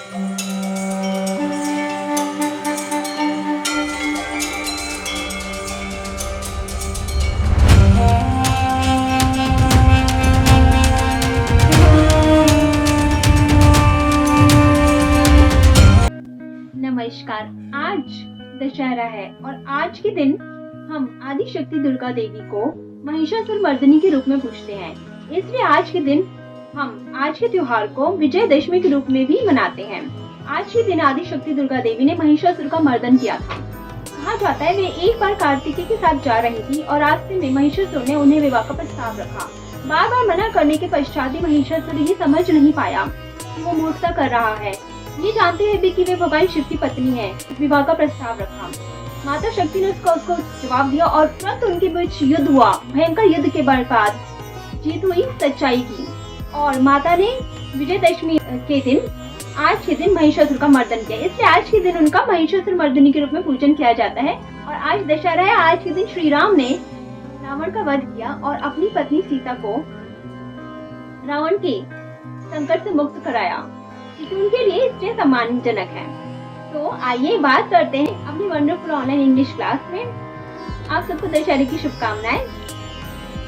नमस्कार। आज दशहरा है और आज के दिन हम आदि शक्ति दुर्गा देवी को महिषासुर मर्दिनी के रूप में पूजते हैं। इसलिए आज के दिन हम आज के त्योहार को विजयदशमी के रूप में भी मनाते हैं। आज के दिन आदि शक्ति दुर्गा देवी ने महिषासुर का मर्दन किया था। कहा जाता है वे एक बार कार्तिकेय के साथ जा रही थी और रास्ते में महिषासुर ने उन्हें विवाह का प्रस्ताव रखा। बार बार मना करने के पश्चात भी महिषासुर ये समझ नहीं पाया कि वो मूर्खता कर रहा है। ये जानते हुए भी कि वे भगवान शिव की पत्नी है, विवाह का प्रस्ताव रखा। माता शक्ति ने उसको जवाब दिया और तुरंत उनके बीच युद्ध हुआ। भयंकर युद्ध के बाद जीत हुई सच्चाई की और माता ने विजयदशमी के दिन आज के दिन महिषासुर का मर्दन किया। इसलिए आज के दिन उनका महिषासुर मर्दिनी के रूप में पूजन किया जाता है। और आज दशहरा है। आज के दिन श्री राम ने रावण का वध किया और अपनी पत्नी सीता को रावण के संकट से मुक्त कराया, क्योंकि उनके लिए इससे सम्मानजनक है। तो आइए बात करते हैं अपनी वंडरफुल ऑनलाइन इंग्लिश क्लास में। आप सबको दशहरे की शुभकामनाएं।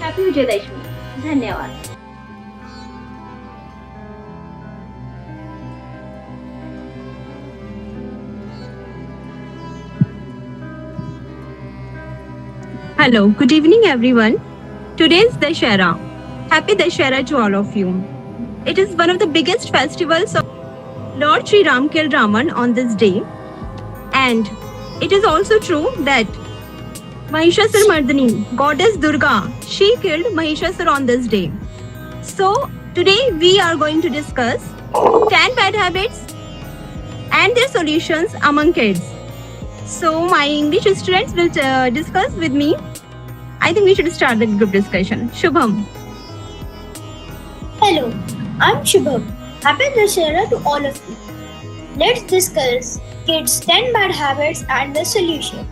हैप्पी विजयदशमी। धन्यवाद। Hello, good evening everyone. Today is Dashera. Happy Dashera to all of you. It is one of the biggest festivals of Lord Sri Ram killed Ravan on this day. And it is also true that Mahishasur Mardini, goddess Durga, she killed Mahishasur on this day. So today we are going to discuss 10 bad habits and their solutions among kids. So my English students will discuss with me. I think we should start the group discussion. Shubham. Hello, I'm Shubham. Happy Dashera to all of you. Let's discuss kids' 10 bad habits and the solution.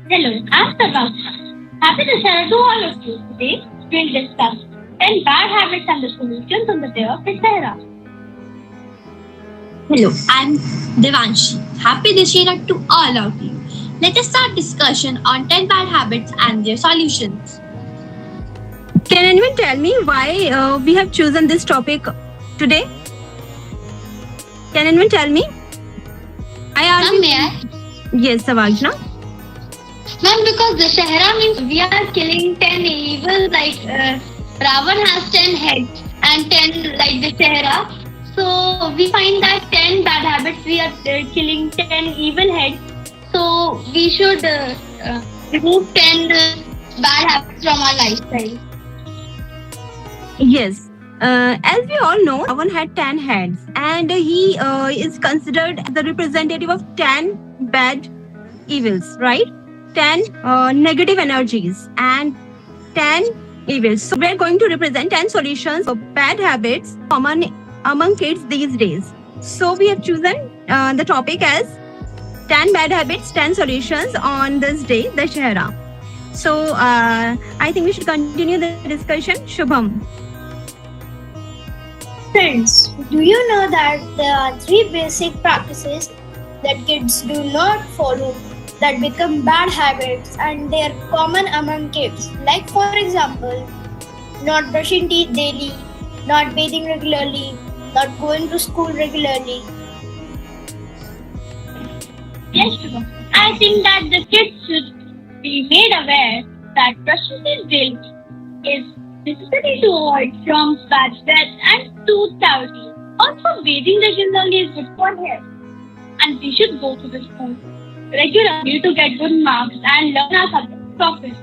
Hello, I'm Sarvakta. Happy Dashera to all of you. Today we'll discuss 10 bad habits and the solutions on the day of Dashera. Hello, I'm Devanshi. Happy Dashera to all of you. Let us start discussion on 10 bad habits and their solutions. Can anyone tell me why we have chosen this topic today? Can anyone tell me? Yes, Savajna. Ma'am, because Dashera means we are killing 10 evils, like Ravan has 10 heads and 10 like Dashera. So we find that 10 bad habits, we are killing 10 evil heads. So we should remove 10 bad habits from our lifestyle. Yes. As we all know, Ravan had 10 heads and he is considered the representative of 10 bad evils, right? 10 negative energies and 10 evils. So we are going to represent 10 solutions of bad habits common among kids these days. So we have chosen the topic as 10 bad habits, 10 solutions on this day, Dashera. So I think we should continue the discussion. Shubham. Friends, do you know that there are 3 basic practices that kids do not follow that become bad habits and they are common among kids? Like for example, not brushing teeth daily, not bathing regularly, not going to school regularly. Yes, Shubham. I think that the kids should be made aware that brushing teeth daily is necessary to avoid germs, bad breath, and tooth cavity. Also, bathing regularly is good for hair. And we should go to the school regularly to get good marks and learn our subject properly.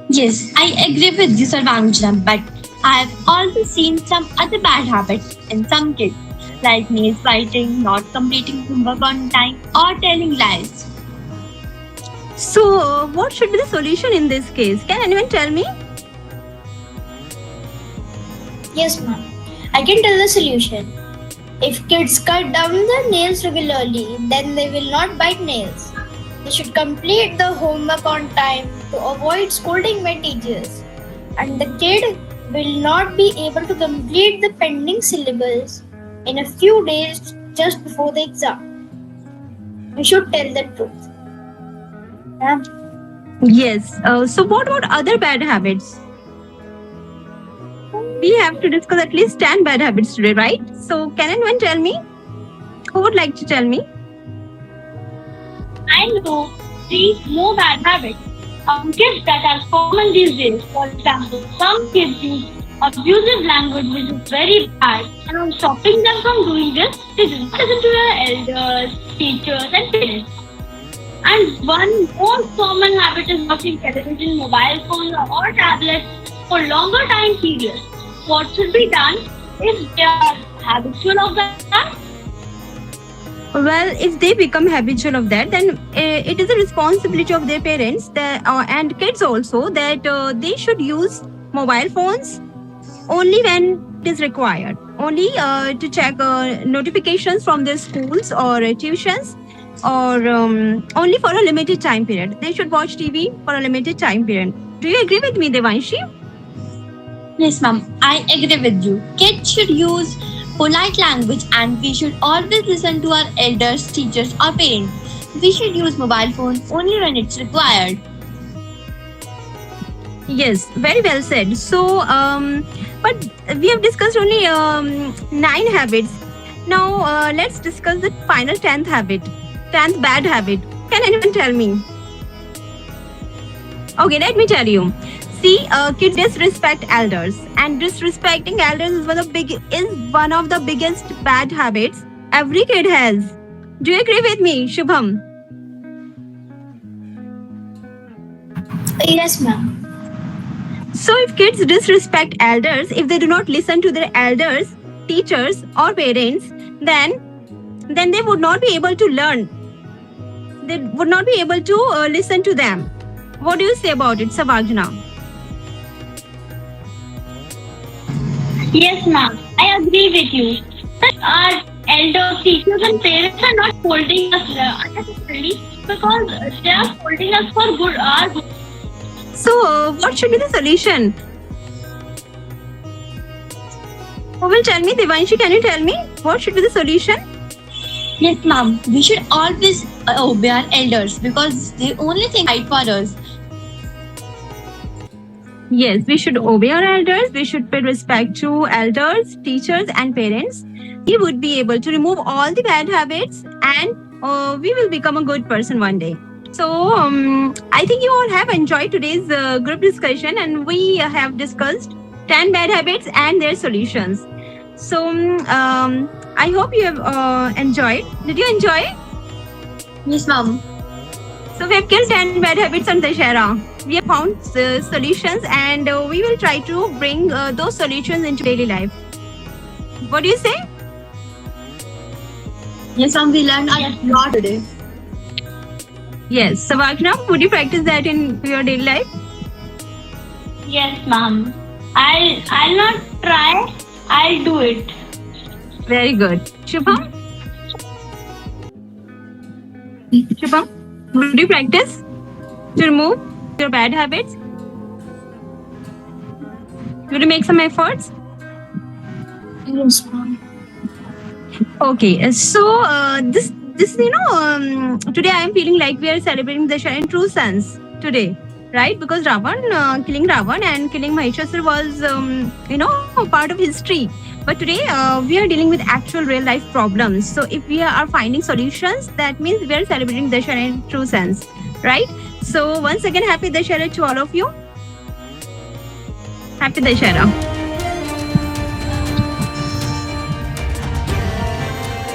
Yes, I agree with you, Sarvanjana, but I have also seen some other bad habits in some kids, like nails biting, not completing homework on time, or telling lies. So what should be the solution in this case? Can anyone tell me? Yes, ma'am. I can tell the solution. If kids cut down their nails regularly, then they will not bite nails. They should complete the homework on time to avoid scolding by teachers. And the kid will not be able to complete the pending syllabus in a few days just before the exam. We should tell the truth. Yeah. Yes. So what about other bad habits? We have to discuss at least 10 bad habits today, right? So can anyone tell me? Who would like to tell me? I know 3 more bad habits. Kids that are common these days. For example, some kids use abusive language which is very bad. And on stopping them from doing this, they do not listen to their elders, teachers and parents. And one most common habit is watching television, mobile phones or tablets for longer time periods. What should be done if they are habitual of that? Well, if they become habitual of that, then it is a responsibility of their parents and kids also that they should use mobile phones only when it is required, only to check notifications from their schools or tuitions, or only for a limited time period. They should watch TV for a limited time period. Do you agree with me, Devanshi? Yes, ma'am. I agree with you. Kids should use polite language and we should always listen to our elders, teachers or parents. We should use mobile phones only when it's required. Yes, very well said. So, but we have discussed only 9 habits. Now, let's discuss the final 10th habit, 10th bad habit. Can anyone tell me? Okay, let me tell you. See, kids disrespect elders, and disrespecting elders is one of the biggest bad habits every kid has. Do you agree with me, Shubham? Yes, ma'am. So if kids disrespect elders, if they do not listen to their elders, teachers or parents, then they would not be able to learn. They would not be able to listen to them. What do you say about it, Savajna? Yes, ma'am. I agree with you. That our elders, teachers and parents are not holding us unnecessarily because they are holding us for our good. So what should be the solution? Who will tell me? Devanshi, can you tell me? What should be the solution? Yes, ma'am. We should always obey our elders because they only think right for us. Yes, we should obey our elders. We should pay respect to elders, teachers, and parents. We would be able to remove all the bad habits, and we will become a good person one day. So, I think you all have enjoyed today's group discussion, and we have discussed 10 bad habits and their solutions. So, I hope you have enjoyed. Did you enjoy? Yes, ma'am. So, we have killed 10 bad habits on Dussehra. We have found solutions, and we will try to bring those solutions into daily life. What do you say? Yes, ma'am. We learned a lot today. Yes. Savajna, would you practice that in your daily life? Yes, ma'am. I'll not try. I'll do it. Very good. Shubham? Shubham, would you practice to remove your bad habits? Would you make some efforts? Yes, ma'am. Okay, so this today I am feeling like we are celebrating Dussehra in true sense today, right? Because killing Ravan and killing Mahishasura was a part of history. But today we are dealing with actual real life problems. So if we are finding solutions, that means we are celebrating Dussehra in true sense, right? So once again, happy Dussehra to all of you. Happy Dussehra.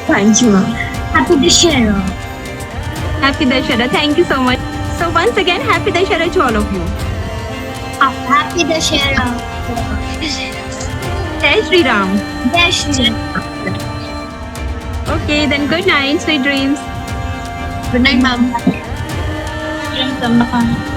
Thank you, ma'am. Happy Dussehra. Happy Dussehra. Thank you so much. So once again, happy Dussehra to all of you. Happy Dussehra. Jai Shri Ram. Jai Shri. Okay, then good night, sweet dreams. Good night, ma'am. Yes, ma'am.